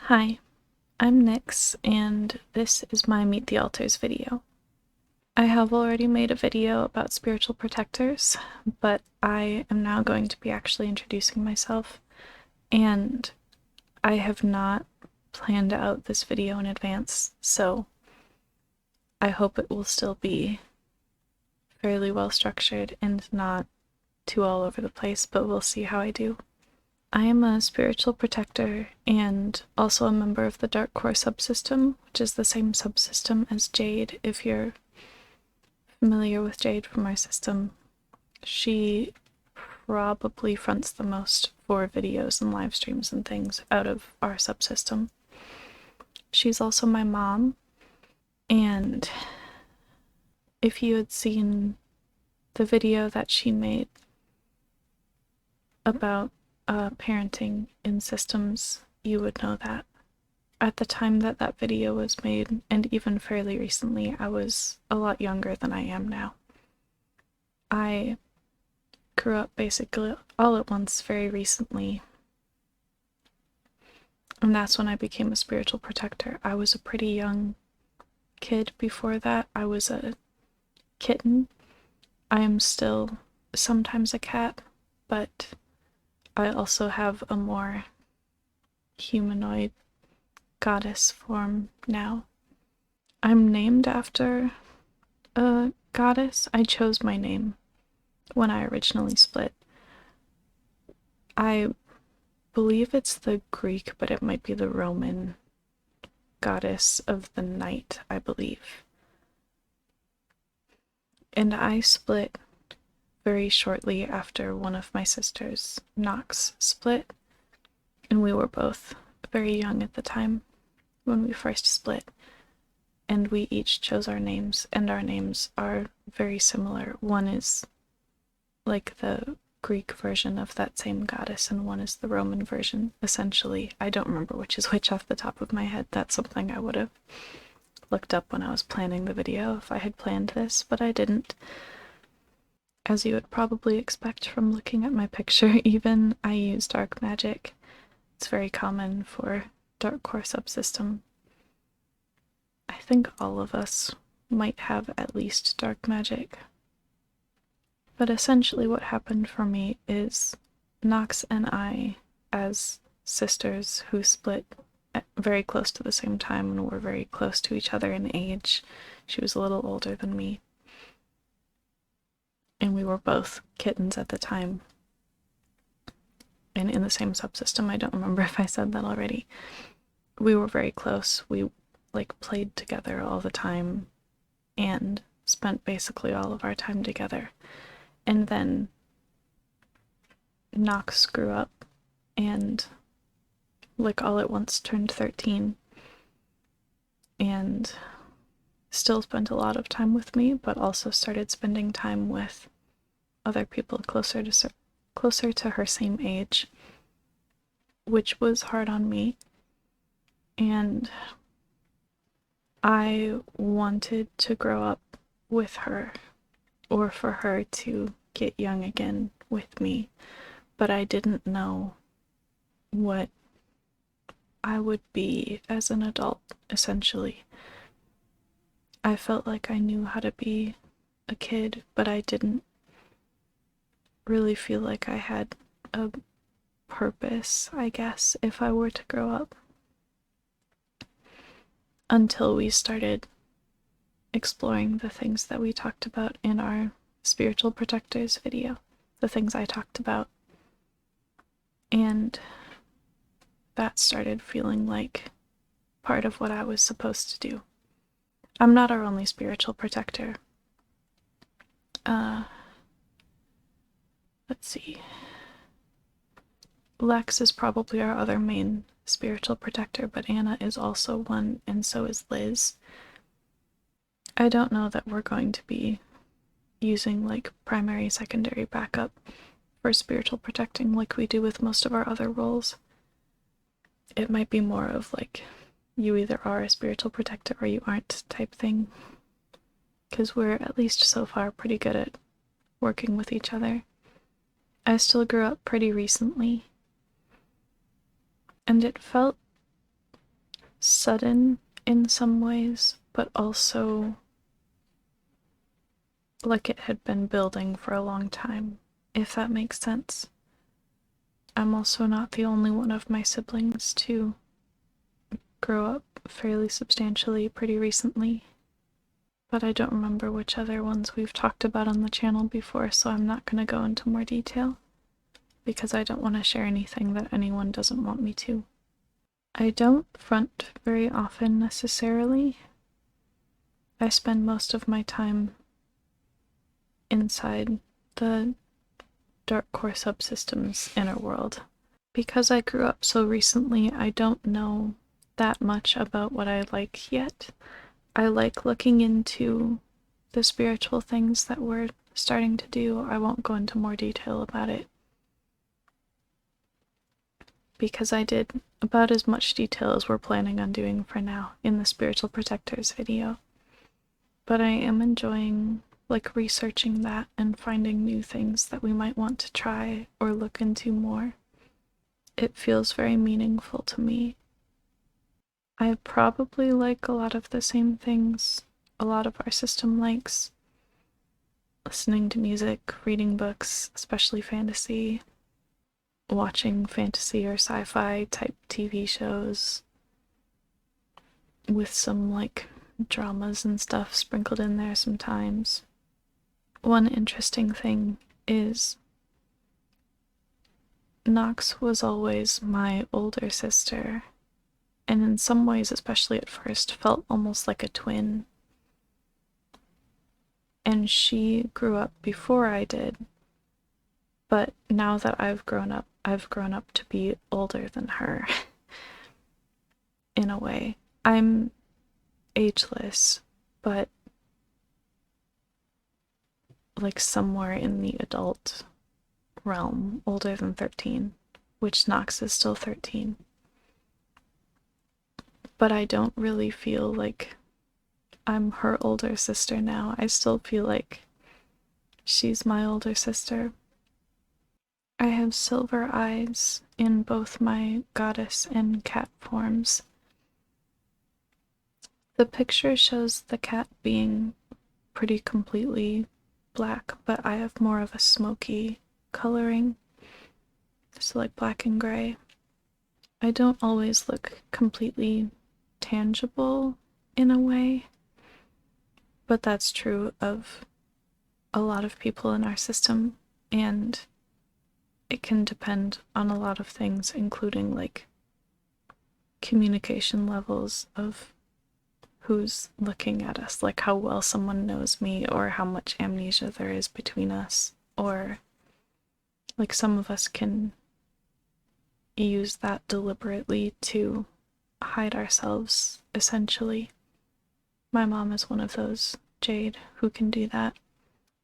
Hi, I'm Nyx, and this is my Meet the Altars video. I have already made a video about spiritual protectors, but I am now going to be actually introducing myself, and I have not planned out this video in advance, so I hope it will still be fairly well structured and not too all over the place, but we'll see how I do. I am a spiritual protector and also a member of the Dark Core subsystem, which is the same subsystem as Jade. If you're familiar with Jade from our system, she probably fronts the most for videos and live streams and things out of our subsystem. She's also my mom, and if you had seen the video that she made about parenting in systems, you would know that. At the time that that video was made, and even fairly recently, I was a lot younger than I am now. I grew up basically all at once very recently, and that's when I became a spiritual protector. I was a pretty young kid before that. I was a kitten. I am still sometimes a cat, but I also have a more humanoid goddess form now. I'm named after a goddess. I chose my name when I originally split. I believe it's the Greek, but it might be the Roman goddess of the night, I believe. And I split very shortly after one of my sisters, Nox, split, and we were both very young at the time when we first split, and we each chose our names, and our names are very similar. One is like the Greek version of that same goddess, and one is the Roman version, essentially. I don't remember which is which off the top of my head. That's something I would have looked up when I was planning the video if I had planned this, but I didn't. As you would probably expect from looking at my picture, even, I use dark magic. It's very common for Dark Core subsystem. I think all of us might have at least dark magic. But essentially what happened for me is Nox and I, as sisters who split at very close to the same time and were very close to each other in age, she was a little older than me, and we were both kittens at the time, and in the same subsystem. I don't remember if I said that already. We were very close. We played together all the time and spent basically all of our time together. And then Nox grew up and all at once turned 13 and still spent a lot of time with me, but also started spending time with other people closer to her same age, which was hard on me. And I wanted to grow up with her, or for her to get young again with me, but I didn't know what I would be as an adult, essentially. I felt like I knew how to be a kid, but I didn't really feel like I had a purpose, I guess, if I were to grow up. Until we started exploring the things that we talked about in our Spiritual Protectors video, the things I talked about. And that started feeling like part of what I was supposed to do. I'm not our only spiritual protector. Let's see. Lex is probably our other main spiritual protector, but Anna is also one, and so is Liz. I don't know that we're going to be using primary, secondary backup for spiritual protecting like we do with most of our other roles. It might be more of you either are a spiritual protector or you aren't type thing, because we're, at least so far, pretty good at working with each other. I still grew up pretty recently, and it felt sudden in some ways, but also like it had been building for a long time, if that makes sense. I'm also not the only one of my siblings to grow up fairly substantially pretty recently, but I don't remember which other ones we've talked about on the channel before, so I'm not going to go into more detail, because I don't want to share anything that anyone doesn't want me to. I don't front very often necessarily. I spend most of my time inside the dark core subsystem's inner world. Because I grew up so recently, I don't know that much about what I like yet. I like looking into the spiritual things that we're starting to do. I won't go into more detail about it, because I did about as much detail as we're planning on doing for now in the Spiritual Protectors video. But I am enjoying researching that and finding new things that we might want to try or look into more. It feels very meaningful to me. I probably like a lot of the same things a lot of our system likes. Listening to music, reading books, especially fantasy, watching fantasy or sci-fi type TV shows with some dramas and stuff sprinkled in there sometimes. One interesting thing is Nox was always my older sister, and in some ways, especially at first, felt almost like a twin. And she grew up before I did, but now that I've grown up to be older than her. In a way. I'm ageless, but somewhere in the adult realm, older than 13, which Nox is still 13. But I don't really feel like I'm her older sister now. I still feel like she's my older sister. I have silver eyes in both my goddess and cat forms. The picture shows the cat being pretty completely black, but I have more of a smoky coloring, so black and gray. I don't always look completely tangible in a way, but that's true of a lot of people in our system, and it can depend on a lot of things, including communication levels of who's looking at us, how well someone knows me, or how much amnesia there is between us, or some of us can use that deliberately to hide ourselves, essentially. My mom is one of those, Jade, who can do that.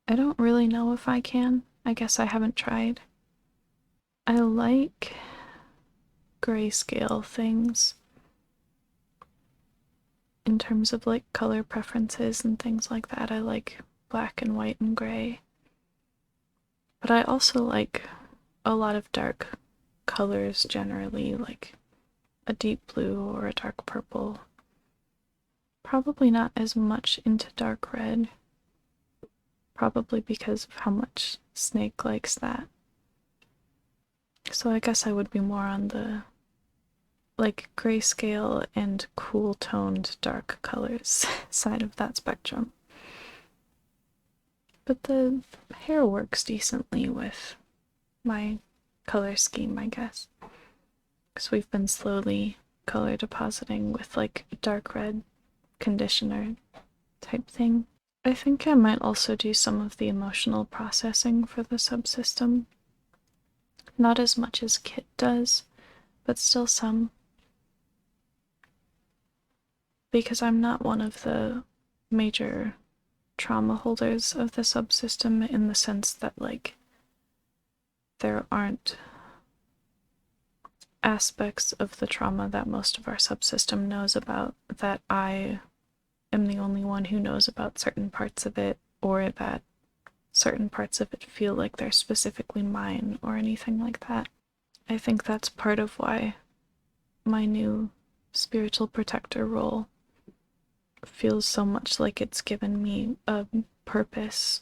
I don't really know if I can. I guess I haven't tried. I like grayscale things in terms of color preferences and things like that. I like black and white and gray. But I also like a lot of dark colors generally, a deep blue or a dark purple. Probably not as much into dark red, probably because of how much Snake likes that. So I guess I would be more on the grayscale and cool toned dark colors side of that spectrum. But the hair works decently with my color scheme, I guess. Because we've been slowly color depositing with dark red conditioner type thing. I think I might also do some of the emotional processing for the subsystem. Not as much as Kit does, but still some. Because I'm not one of the major trauma holders of the subsystem, in the sense that there aren't aspects of the trauma that most of our subsystem knows about that I am the only one who knows about certain parts of it, or that certain parts of it feel like they're specifically mine, or anything like that. I think that's part of why my new spiritual protector role feels so much like it's given me a purpose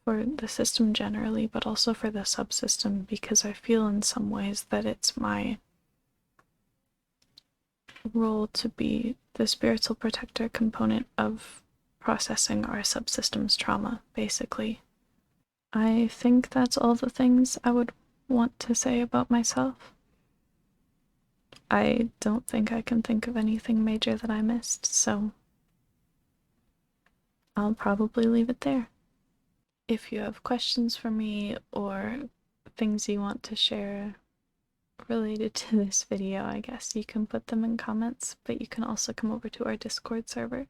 for the system generally, but also for the subsystem, because I feel in some ways that it's my role to be the spiritual protector component of processing our subsystem's trauma, basically. I think that's all the things I would want to say about myself. I don't think I can think of anything major that I missed, so I'll probably leave it there. If you have questions for me or things you want to share related to this video, I guess you can put them in comments, but you can also come over to our Discord server.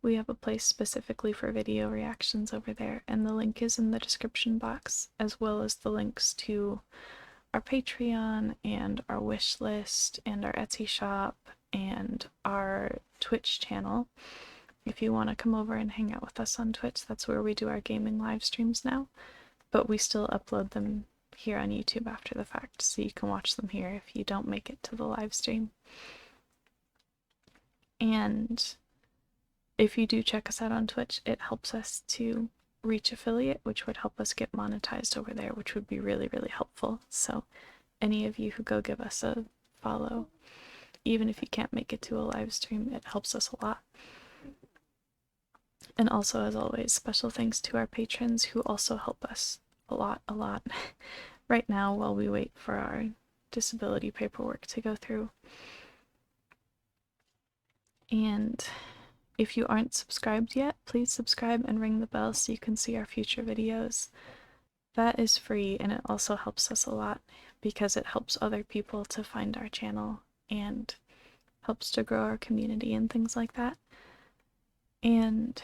We have a place specifically for video reactions over there, and the link is in the description box, as well as the links to our Patreon and our wish list and our Etsy shop and our Twitch channel. If you want to come over and hang out with us on Twitch, that's where we do our gaming live streams now, but we still upload them here on YouTube after the fact, so you can watch them here if you don't make it to the live stream. And if you do check us out on Twitch, it helps us to reach affiliate, which would help us get monetized over there, which would be really, really helpful. So any of you who go give us a follow, even if you can't make it to a live stream, it helps us a lot. And also, as always, special thanks to our patrons who also help us a lot right now while we wait for our disability paperwork to go through. And if you aren't subscribed yet, please subscribe and ring the bell so you can see our future videos. That is free, and it also helps us a lot because it helps other people to find our channel and helps to grow our community and things like that. And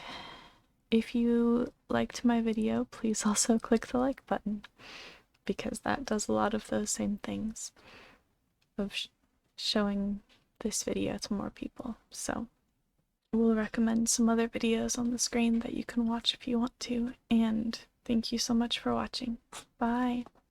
if you liked my video, please also click the like button, because that does a lot of those same things of showing this video to more people. So we'll recommend some other videos on the screen that you can watch if you want to, and thank you so much for watching. Bye!